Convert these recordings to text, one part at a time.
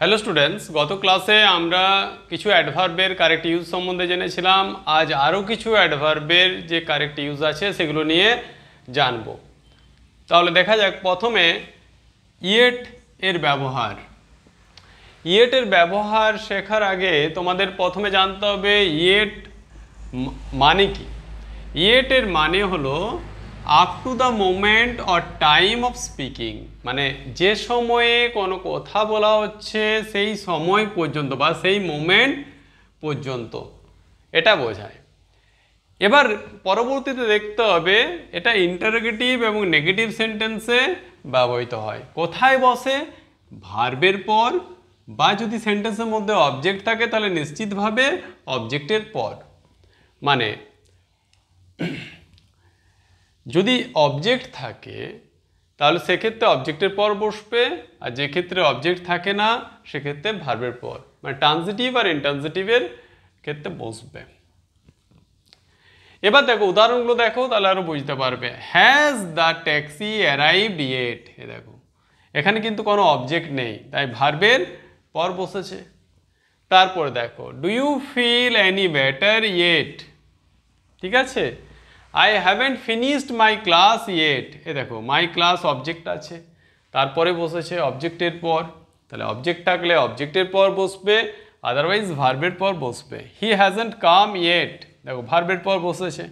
Hello students, গত ক্লাসে আমরা কিছু অ্যাডভার্বের কারেক্ট ইউজ সম্বন্ধে জেনেছিলাম। আজ আরও কিছু অ্যাডভার্বের যে কারেক্ট ইউজ আছে সেগুলো নিয়ে জানব। তাহলে দেখা যাক প্রথমে ইয়েট এর ব্যবহার। ইয়েটের ব্যবহার শেখার আগে তোমাদের প্রথমে জানতে হবে ইয়েট মানে কি। ইয়েটের মানে হলো up to the moment or time of speaking, মানে যে সময়ে কোনো কথা বলা হচ্ছে সেই সময় পর্যন্ত বা সেই মোমেন্ট পর্যন্ত, এটা বোঝায়। এবার পরবর্তীতে দেখতে হবে এটা ইন্টারোগেটিভ এবং নেগেটিভ সেন্টেন্সে ব্যবহৃত হয়। কোথায় বসে? ভার্বের পর, বা যদি সেন্টেন্সের মধ্যে অবজেক্ট থাকে তাহলে নিশ্চিতভাবে অবজেক্টের পর। মানে যদি অবজেক্ট থাকে তাহলে সেক্ষেত্রে অবজেক্টের পর বসবে, আর যে ক্ষেত্রে অবজেক্ট থাকে না সেক্ষেত্রে ভার্বের পর, মানে ট্রানজিটিভ আর ইন্ট্রানজিটিভের ক্ষেত্রে বসবে। এবার দেখো উদাহরণগুলো দেখো, তাহলে আরো বুঝতে পারবে। Has the taxi arrived yet? এ দেখো এখানে কিন্তু কোনো অবজেক্ট নেই, তাই ভার্বের পর বসেছে। তারপরে দেখো do you feel any better yet? ঠিক আছে, I haven't finished my class yet. এ দেখো মাই ক্লাস অবজেক্ট আছে, তারপরে বসেছে অবজেক্টের পর, তাহলে অবজেক্ট থাকলে অবজেক্টের পর বসবে, আদারওয়াইজ ভার্বের পর বসবে। হি হ্যাজেন্ট কাম ইয়েট, দেখো ভার্বের পর বসেছে।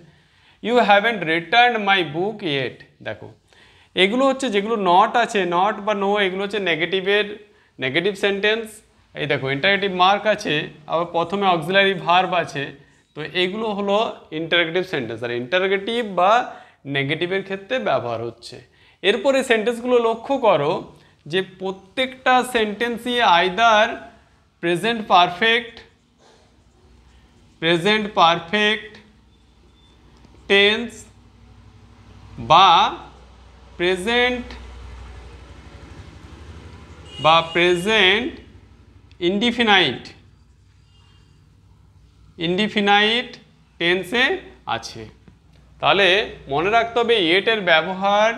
You haven't returned my book yet, দেখো এগুলো হচ্ছে যেগুলো নট আছে, নট বা নো, এগুলো হচ্ছে নেগেটিভ সেন্টেন্স। এই দেখো ইন্টারোগেটিভ মার্ক আছে, আবার প্রথমে অক্সিলারি ভার্ব আছে, তো এইগুলো হলো ইন্টারোগেটিভ সেন্টেন্স, আর ইন্টারোগেটিভ বা নেগেটিভের ক্ষেত্রে ব্যবহার হচ্ছে। এরপরে সেন্টেন্সগুলো লক্ষ্য করো যে প্রত্যেকটা সেন্টেন্সই আইদার প্রেজেন্ট পারফেক্ট টেন্স বা প্রেজেন্ট ইনডিফিনাইট টেন্সে আছে। তাহলে মনে রাখতে হবে ইয়েটের ব্যবহার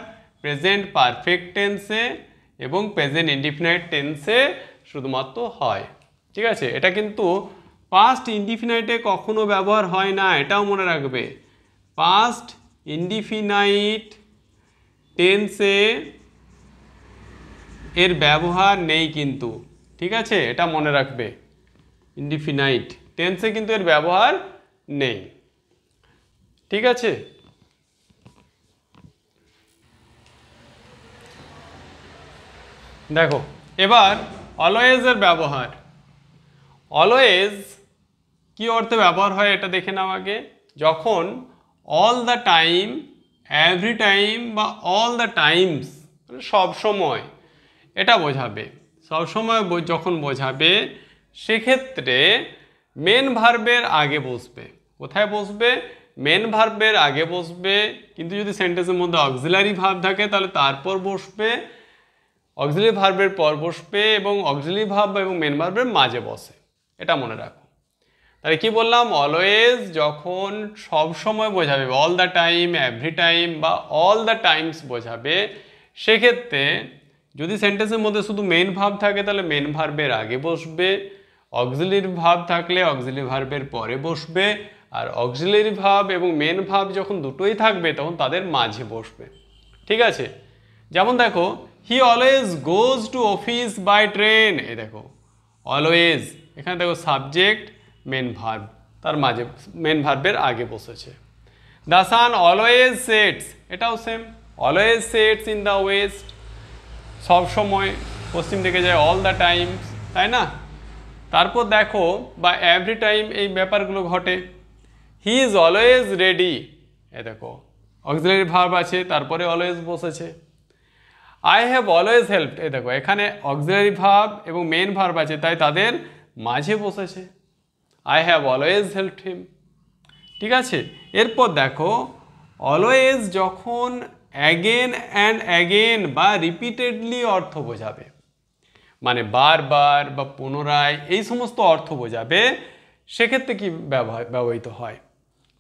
প্রেজেন্ট পারফেক্ট টেন্সে এবং প্রেজেন্ট ইনডিফিনাইট টেন্সে শুধুমাত্র হয়। ঠিক আছে, এটা কিন্তু পাস্ট ইনডিফিনাইটে কখনো ব্যবহার হয় না, এটাও মনে রাখবে। পাস্ট ইনডিফিনাইট টেন্সে এর ব্যবহার নেই কিন্তু, ঠিক আছে, এটা মনে রাখবে। ইনডিফিনাইট টেন্সে কিন্তু এর ব্যবহার নেই, ঠিক আছে। দেখো এবার অলওয়েজ এর ব্যবহার। অলওয়েজ কি অর্থে ব্যবহার হয় এটা দেখে নাও আগে। যখন all the time, every time বা অল দ্য টাইমস, সব সময় এটা বোঝাবে। সব সময় যখন বোঝাবে সেক্ষেত্রে মেন ভার্বের আগে বসবে। কোথায় বসবে? মেন ভার্বের আগে বসবে, কিন্তু যদি সেন্টেন্সের মধ্যে অক্সিলারি ভার্ব থাকে তাহলে তারপর বসবে, অক্সিলারি ভার্বের পর বসবে, এবং অক্সিলারি ভার্ব এবং মেন ভার্বের মাঝে বসে, এটা মনে রাখো। তাহলে কি বললাম? অলওয়েজ যখন সব সময় বোঝাবে, all the time, every time বা অল দ্য টাইমস বোঝাবে, সেক্ষেত্রে যদি সেন্টেন্সের মধ্যে শুধু মেন ভার্ব থাকে তাহলে মেন ভার্বের আগে বসবে, অক্সিলারি ভার্ব থাকলে অক্সিলারি ভার্বের পরে বসবে, আর অক্সিলারি ভার্ব এবং মেন ভার্ব যখন দুটোই থাকবে তখন তাদের মাঝে বসবে। ঠিক আছে, যেমন দেখো he always goes to office by train. এ দেখো অলওয়েজ, এখানে দেখো সাবজেক্ট মেন ভার্ব, তার মাঝে মেন ভার্বের আগে বসেছে। দ্য সান অলওয়েজ সেটস, এটাও same, always sets in the West, সব সময় পশ্চিম দিকে যায়, অল দ্য টাইমস, তাই না? তারপর দেখো বা এভরি টাইম এই ব্যাপারগুলো ঘটে। হি ইজ অলওয়েজ রেডি, এ দেখো অক্সিলারি ভার্ব আছে, তারপরে অলওয়েজ বসেছে। আই হ্যাভ অলওয়েজ হেল্পড, এ দেখো এখানে অক্সিলারি ভার্ব এবং মেন ভার্ব আছে, তাই তাদের মাঝে বসেছে। I have always helped him, ঠিক আছে। এরপর দেখো অলওয়েজ যখন অ্যাগেন অ্যান্ড অ্যাগেন বা রিপিটেডলি অর্থ বোঝাবে, মানে বারবার বা পুনরায় এই সমস্ত অর্থ বোঝাবে, সেক্ষেত্রে কি ব্যবহৃত হয়,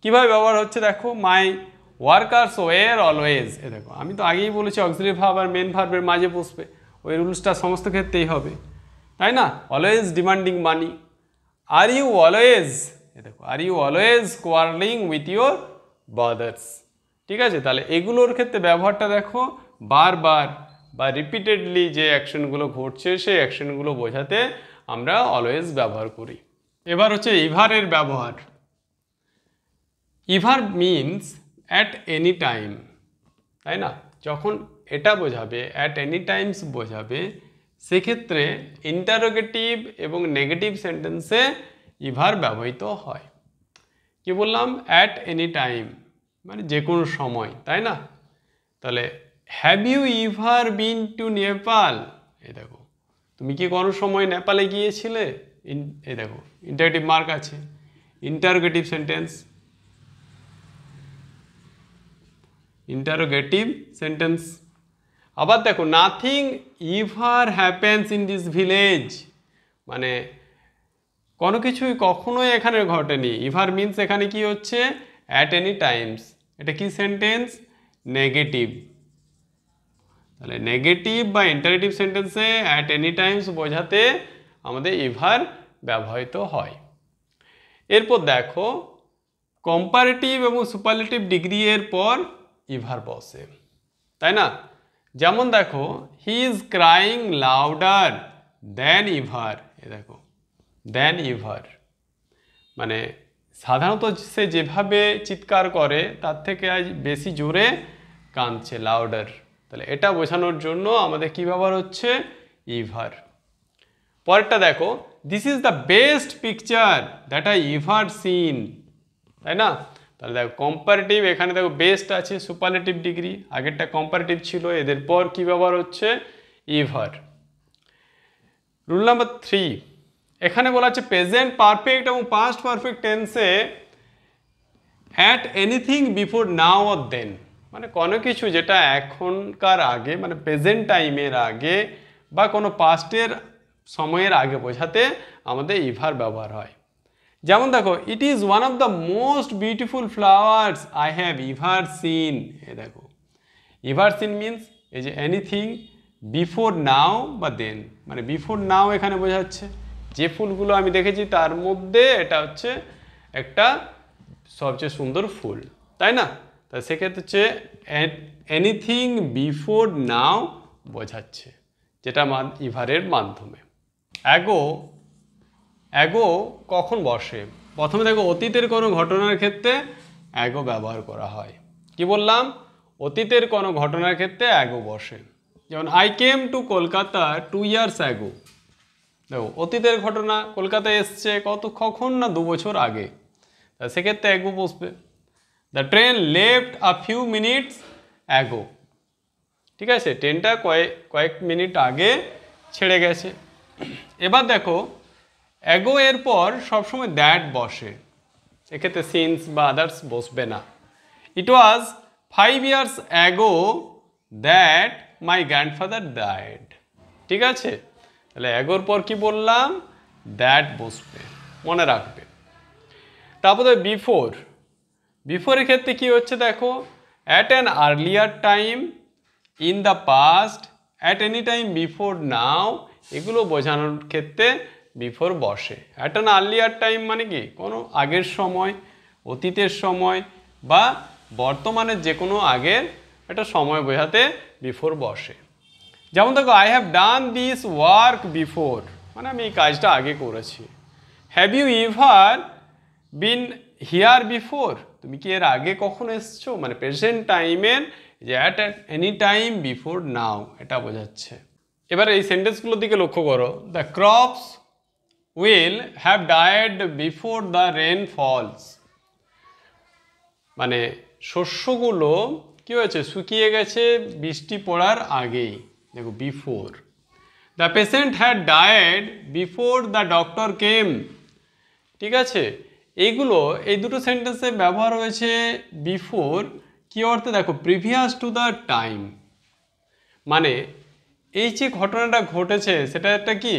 কিভাবে ব্যবহার হচ্ছে দেখো। মাই ওয়ার্কার্স ওয়ের অলওয়েজ, এ দেখো আমি তো আগেই বলেছি অক্সিলারি ভার্ব আর মেন ভার্বের মাঝে বসবে, ওই রুলসটা সমস্ত ক্ষেত্রেই হবে। তাই না? Always demanding money. Are you always, দেখো are you always quarrelling with your brothers. ঠিক আছে, তাহলে এগুলোর ক্ষেত্রে ব্যবহারটা দেখো, বারবার বা রিপিটেডলি যে অ্যাকশনগুলো ঘটছে সেই অ্যাকশনগুলো বোঝাতে আমরা অলওয়েজ ব্যবহার করি। এবার হচ্ছে ইভারের ব্যবহার। ইভার মিনস অ্যাট এনি টাইম, তাই না? যখন এটা বোঝাবে, অ্যাট এনি টাইমস বোঝাবে, সেক্ষেত্রে ইন্টারোগেটিভ এবং নেগেটিভ সেন্টেন্সে ইভার ব্যবহৃত হয়। কি বললাম? অ্যাট এনি টাইম মানে যে কোনো সময়, তাই না? তাহলে have you ever been to Nepal? এই দেখো, তুমি কি কোনো সময় নেপালে গিয়েছিলে? এই দেখো ইন্টারোগেটিভ মার্ক আছে, ইন্টারোগেটিভ সেন্টেন্স, ইন্টারোগেটিভ সেন্টেন্স। আবার দেখো nothing ever happens in this village, মানে কোনো কিছুই কখনোই এখানে ঘটেনি। ইভার মিনস এখানে কি হচ্ছে? At any Times. এটা কি সেন্টেন্স? নেগেটিভ। তাহলে নেগেটিভ বা ইন্টারেটিভ সেন্টেন্সে অ্যাট এনি টাইমস বোঝাতে আমাদের ইভার ব্যবহৃত হয়। এরপর দেখো কম্পারেটিভ এবং সুপারলেটিভ ডিগ্রি এর পর ইভার বসে, তাই না? যেমন দেখো হি ইজ ক্রাইং লাউডার দেন ইভার। এ দেখো দেন ইভার মানে সাধারণত সে যেভাবে চিৎকার করে তার থেকে আজ বেশি জোরে কাঁদছে, লাউডার। তাহলে এটা বোঝানোর জন্য আমাদের কি ব্যবহার হচ্ছে? ইভার। পরেরটা দেখো this is the best picture that I ever seen, তাই না? তাহলে দেখো কম্পারেটিভ, এখানে দেখো বেস্ট আছে, সুপারলেটিভ ডিগ্রি, আগেরটা কম্পারেটিভ ছিল, এদের পর কি ব্যবহার হচ্ছে? ইভার। রুল নাম্বার 3, এখানে বলা আছে প্রেজেন্ট পারফেক্ট এবং পাস্ট পারফেক্ট টেন্সে at anything before now or then, মানে কোনো কিছু যেটা এখনকার আগে, মানে প্রেজেন্ট টাইমের আগে বা কোনো পাস্টের সময়ের আগে বোঝাতে আমাদের ইভার ব্যবহার হয়। যেমন দেখো it is one of the most beautiful flowers I have ever seen. এ দেখো ইভার সিন মিনস এই যে এনিথিং বিফোর নাও বা দেন, মানে বিফোর নাও এখানে বোঝাচ্ছে যে ফুলগুলো আমি দেখেছি তার মধ্যে এটা হচ্ছে একটা সবচেয়ে সুন্দর ফুল, তাই না? তা সেক্ষেত্রে হচ্ছে এনিথিং বিফোর নাও বোঝাচ্ছে, যেটা ইভারের মাধ্যমে। অ্যাগো, অ্যাগো কখন বসে? প্রথমে দেখো অতীতের কোনো ঘটনার ক্ষেত্রে অ্যাগো ব্যবহার করা হয়। কি বললাম? অতীতের কোনো ঘটনার ক্ষেত্রে অ্যাগো বসে। যেমন I came to Kolkata 2 years ago. দেখো অতীতের ঘটনা, কলকাতায় এসছে কখন না 2 বছর আগে, তা সেক্ষেত্রে অ্যাগো বসবে। The train left a few minutes ago. ঠিক আছে, ট্রেনটা কয়েক মিনিট আগে ছেড়ে গেছে। এবার দেখো অ্যাগো এর পর সবসময় দ্যাট বসে, এক্ষেত্রে সিন্স বা আদার্স বসবে না। ইট ওয়াজ 5 years ago that my grandfather died. ঠিক আছে, তাহলে অ্যাগোর পর কি বললাম? দ্যাট বসবে, মনে রাখবে। তারপরে বিফোর, বিফোরের ক্ষেত্রে কি হচ্ছে দেখো at an earlier time, in the past, at any time before নাও, এগুলো বোঝানোর ক্ষেত্রে বিফোর বসে। অ্যাট অ্যান আর্লিয়ার টাইম মানে কি কোনো আগের সময়, অতীতের সময় বা বর্তমানের যে কোনো আগের একটা সময় বোঝাতে বিফোর বসে। যেমন দেখো I have done this work before, মানে আমি এই কাজটা আগে করেছি। Have you ever been here before, তুমি কি এর আগে কখনো এসছো, মানে প্রেজেন্ট টাইমের যে at any time before now এটা বোঝাচ্ছে। এবার এই সেন্টেন্সগুলোর দিকে লক্ষ্য করো। The crops will have died before the rain falls, মানে শস্যগুলো কি হয়েছে? শুকিয়ে গেছে বৃষ্টি পড়ার আগেই। দেখো before. The patient had died before the doctor came. ঠিক আছে, এইগুলো এই দুটো সেন্টেন্সে ব্যবহার হয়েছে বিফোর কি অর্থে? দেখো প্রিভিয়াস টু দ্য টাইম, মানে এই যে ঘটনাটা ঘটেছে সেটা একটা কি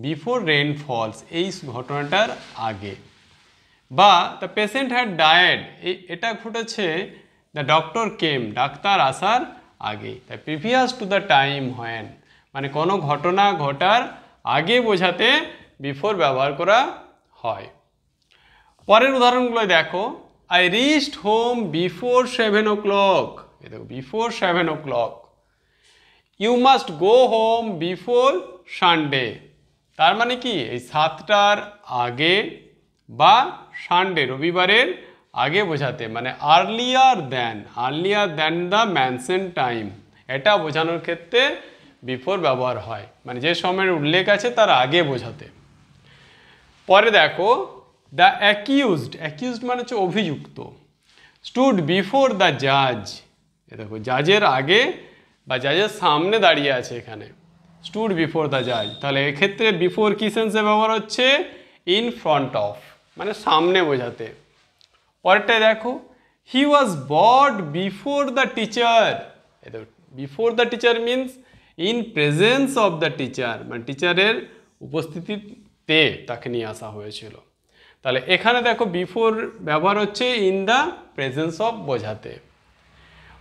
বিফোর রেন ফলস, এই ঘটনাটার আগে। বা দ্য পেশেন্ট হ্যাড ডায়েড, এটা ঘটেছে দ্য ডক্টর কেম, ডাক্তার আসার আগে। তাই previous to the time when, মানে কোনো ঘটনা ঘটার আগে বোঝাতে বিফোর ব্যবহার করা হয়। পরের উদাহরণগুলো দেখো, I reached home before 7 o'clock। এই দেখো before 7 o'clock। You must go home before Sunday. তার মানে কি এই 7টার আগে বা সানডে রবিবারের আগে বোঝাতে, মানে earlier than the mention time, এটা বোঝানোর ক্ষেত্রে বিফোর ব্যবহার হয়, মানে যে সময়ের উল্লেখ আছে তার আগে বোঝাতে। পরে দেখো, দ্য অ্যাকিউজড মানে হচ্ছে অভিযুক্ত, স্টুড বিফোর দ্য জাজ। এ দেখো জাজের আগে বা জাজের সামনে দাঁড়িয়ে আছে এখানে, স্টুড বিফোর দ্য জাজ। তাহলে এক্ষেত্রে বিফোর কি সেন্সে ব্যবহার হচ্ছে? ইন ফ্রন্ট অফ, মানে সামনে বোঝাতে। পরেরটায় দেখো, he was brought before the teacher. Before the teacher means in presence of the teacher, মানে টিচারের উপস্থিতিতে তাকে নিয়ে আসা হয়েছিল। তাহলে এখানে দেখো বিফোর ব্যবহার হচ্ছে ইন দ্য প্রেজেন্স অফ বোঝাতে।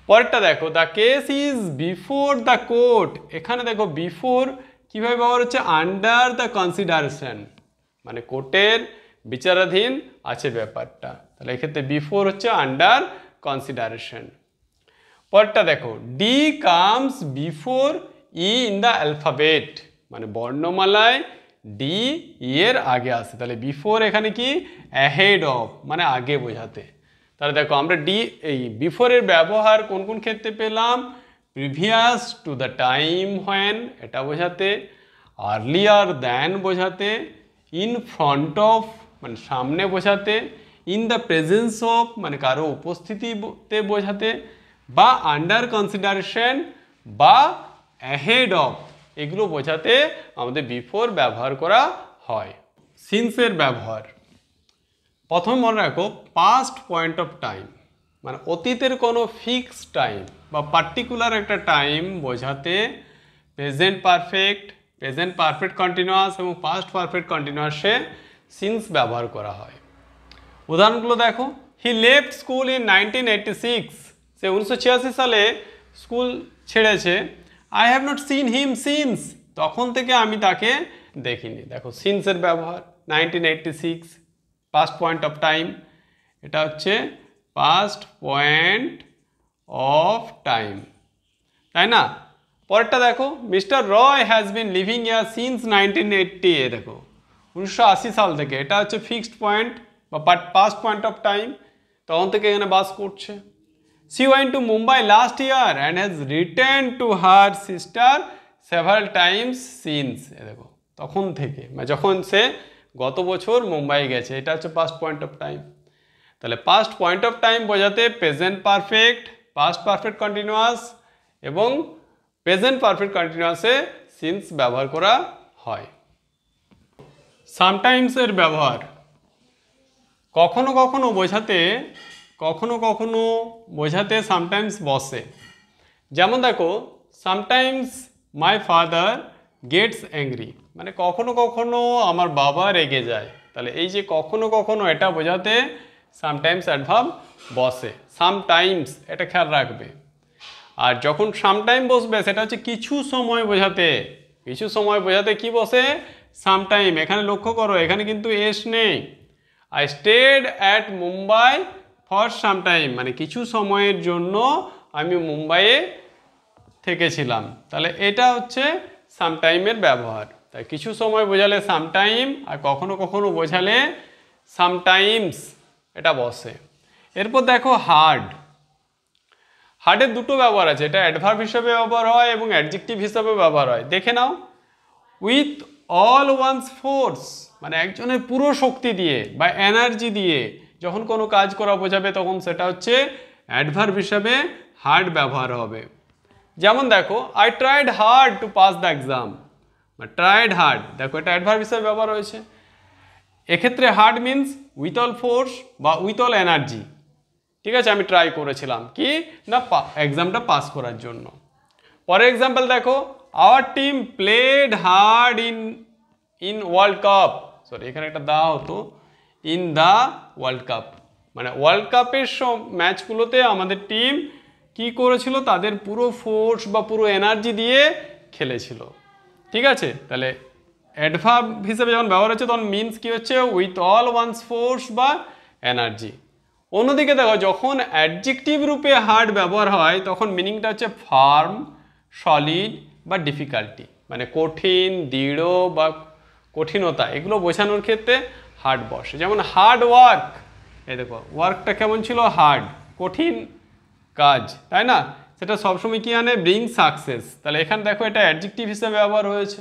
পরেরটা দেখো, the case is before the court. এখানে দেখো বিফোর কীভাবে ব্যবহার হচ্ছে? আন্ডার দ্য কনসিডারেশন, মানে কোর্টের বিচারাধীন আছে ব্যাপারটা। তাহলে এক্ষেত্রে বিফোর হচ্ছে আন্ডার কনসিডারেশন। পরেরটা দেখো, D comes before E in the alphabet, মানে বর্ণমালায় ডি ই এর আগে আসে। তাহলে বিফোর এখানে কি? অ্যাহেড অফ, মানে আগে বোঝাতে। তাহলে দেখো আমরা এই বিফোরের ব্যবহার কোন কোন ক্ষেত্রে পেলাম? Previous to the time when, এটা বোঝাতে, আর্লিয়ার দ্যান বোঝাতে, ইন ফ্রন্ট অফ মানে সামনে বোঝাতে, ইন দ্য প্রেজেন্স অফ মানে কারো উপস্থিতিতে বোঝাতে, বা আন্ডার কনসিডারেশন বা অ্যাহেড অফ, এগুলো বোঝাতে আমাদের বিফোর ব্যবহার করা হয়। সিন্সের ব্যবহার প্রথমে মনে রাখো, পাস্ট পয়েন্ট অফ টাইম মানে অতীতের কোনো ফিক্সড টাইম বা পার্টিকুলার একটা টাইম বোঝাতে প্রেজেন্ট পারফেক্ট কন্টিনিউয়াস এবং পাস্ট পারফেক্ট কন্টিনিউয়াসে সিন্স ব্যবহার করা হয়। উদাহরণগুলো দেখো, হি লেফট স্কুল ইন 1986, সে 1986 সালে স্কুল ছেড়েছে। I have not seen him since, তখন থেকে আমি তাকে দেখিনি। দেখো সিন্সের ব্যবহার 1986, পাস্ট পয়েন্ট অফ টাইম, এটা হচ্ছে পাস্ট পয়েন্ট অফ টাইম, তাই না? পরেরটা দেখো, mister Roy has been living year since 1980। দেখো 1980 সাল থেকে, এটা হচ্ছে ফিক্সড পয়েন্ট বা পাস্ট পয়েন্ট অফ টাইম, তখন থেকে এখানে বাস করছে। She went to Mumbai last year and has returned to her sister several times since। দেখো তখন থেকে মানে যখন সে গত বছর মুম্বাই গেছে, এটা হচ্ছে পাস্ট পয়েন্ট অফ টাইম। তাহলে পাস্ট পয়েন্ট অফ টাইম বোঝাতে present perfect, past perfect continuous এবং প্রেজেন্ট পারফেক্ট কন্টিনিউয়াসে সিন্স ব্যবহার করা হয়। সামটাইমসের ব্যবহার কখনো কখনো বোঝাতে সামটাইমস বসে। যেমন দেখো, sometimes my father gets angry, মানে কখনো কখনো আমার বাবা রেগে যায়। তাহলে এই যে কখনো কখনো, এটা বোঝাতে সামটাইমস অ্যাডভার্ব বসে। সামটাইমস এটা খেয়াল রাখবে। আর যখন সামটাইম বসবে সেটা হচ্ছে কিছু সময় বোঝাতে। কিছু সময় বোঝাতে কি বসে? সামটাইম। এখানে লক্ষ্য করো, এখানে কিন্তু এস নেই। I stayed at Mumbai for some time, মানে কিছু সময়ের জন্য আমি মুম্বাইয়ে থেকেছিলাম। তাহলে এটা হচ্ছে সামটাইমের ব্যবহার। তাই কিছু সময় বোঝালে সামটাইম, আর কখনো কখনো বোঝালে সামটাইমস এটা বসে। এরপর দেখো হার্ডের দুটো ব্যবহার আছে, এটা অ্যাডভার্ব হিসাবে ব্যবহার হয় এবং অ্যাডজেক্টিভ হিসাবে ব্যবহার হয়। দেখে নাও, উইথ অল ওয়ান্স ফোর্স, মানে একজনের পুরো শক্তি দিয়ে বা এনার্জি দিয়ে যখন কোনো কাজ করা বোঝাবে তখন সেটা হচ্ছে অ্যাডভার্ব হিসাবে হার্ড ব্যবহার হবে। যেমন দেখো, I tried hard to pass the exam, tried hard, দেখো এটা অ্যাডভার্ব হিসাবে ব্যবহার হয়েছে। এক্ষেত্রে hard means with all force বা উইথ অল এনার্জি। ঠিক আছে, আমি ট্রাই করেছিলাম কি না এক্সামটা পাস করার জন্য। পরের এক্সাম্পল দেখো, our team played hard in world cup, sorry এখানে একটা দেওয়া হতো ইন দ্য ওয়ার্ল্ড কাপ, মানে ওয়ার্ল্ড কাপের সব ম্যাচগুলোতে আমাদের টিম কি করেছিল? তাদের পুরো ফোর্স বা পুরো এনার্জি দিয়ে খেলেছিল। ঠিক আছে, তাহলে অ্যাডভার্ব হিসেবে যখন ব্যবহার হচ্ছে তখন মিনস কি হচ্ছে উইথ অল ওয়ান্স ফোর্স বা এনার্জি। অন্যদিকে দেখো যখন অ্যাডজেক্টিভ রূপে হার্ড ব্যবহার হয় তখন মিনিংটা হচ্ছে ফার্ম, সলিড বা ডিফিকাল্টি, মানে কঠিন, দৃঢ় বা কঠিনতা, এগুলো বোঝানোর ক্ষেত্রে হার্ড বসে। যেমন হার্ড ওয়ার্ক, এই দেখো ওয়ার্কটা কেমন ছিল, হার্ড, কঠিন কাজ, তাই না? সেটা সবসময় কি আনে, ব্রিং সাকসেস। তাহলে এখানে দেখো এটা অ্যাডজেক্টিভ হিসেবে ব্যবহার হয়েছে,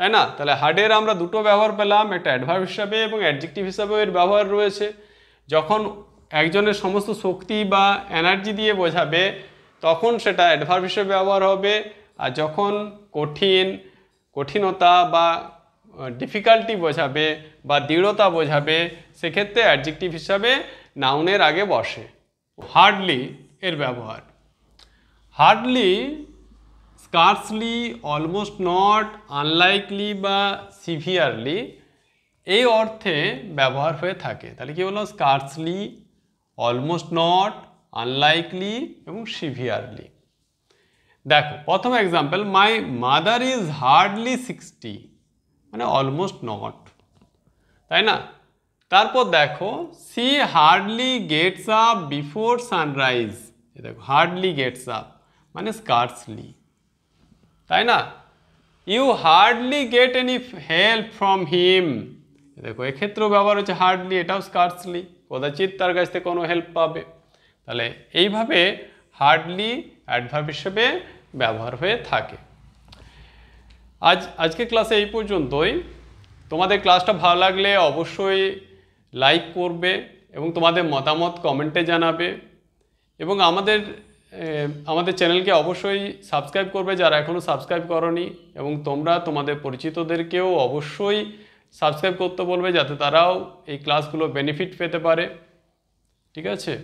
তাই না? তাহলে হার্ডের আমরা দুটো ব্যবহার পেলাম, একটা অ্যাডভার্ব হিসাবে এবং অ্যাডজেক্টিভ হিসাবেও এর ব্যবহার রয়েছে। যখন একজনের সমস্ত শক্তি বা এনার্জি দিয়ে বোঝাবে তখন সেটা অ্যাডভার্ব হিসেবে ব্যবহার হবে, আর যখন কঠিনতা বা ডিফিকাল্টি বোঝাবে বা দৃঢ়তা বোঝাবে সেক্ষেত্রে অ্যাডজেক্টিভ হিসাবে নাউনের আগে বসে। হার্ডলি এর ব্যবহার, hardly, scarcely, almost not, unlikely বা সিভিয়ারলি এই অর্থে ব্যবহার হয়ে থাকে। তাহলে কি হলো, স্কার্সলি, অলমোস্ট নট, আনলাইকলি এবং সিভিয়ারলি। দেখো প্রথম example, my mother is hardly 60, মানে অলমোস্ট নট, তাই না? তারপর দেখো she hardly gets up before sunrise, দেখো হার্ডলি গেটস আপ মানে স্কার্সলি, তাই না? You hardly get any help from him, দেখো এক্ষেত্রেও ব্যবহার হচ্ছে হার্ডলি, এটাও স্কার্সলি, কদাচিৎ তার কাছ থেকে কোনো হেল্প পাবে। তাহলে এইভাবে হার্ডলি অ্যাডভার্ব হিসেবে ব্যবহার হয়ে থাকে। আজকে ক্লাসে এই পর্যন্তই। তোমাদের ক্লাসটা ভালো লাগলে অবশ্যই লাইক করবে এবং তোমাদের মতামত কমেন্টে জানাবে, এবং আমাদের চ্যানেলকে অবশ্যই সাবস্ক্রাইব করবে যারা এখনও সাবস্ক্রাইব করনি, এবং তোমরা তোমাদের পরিচিতদেরকেও অবশ্যই সাবস্ক্রাইব করতে বলবে যাতে তারাও এই ক্লাসগুলো বেনিফিট পেতে পারে। ঠিক আছে?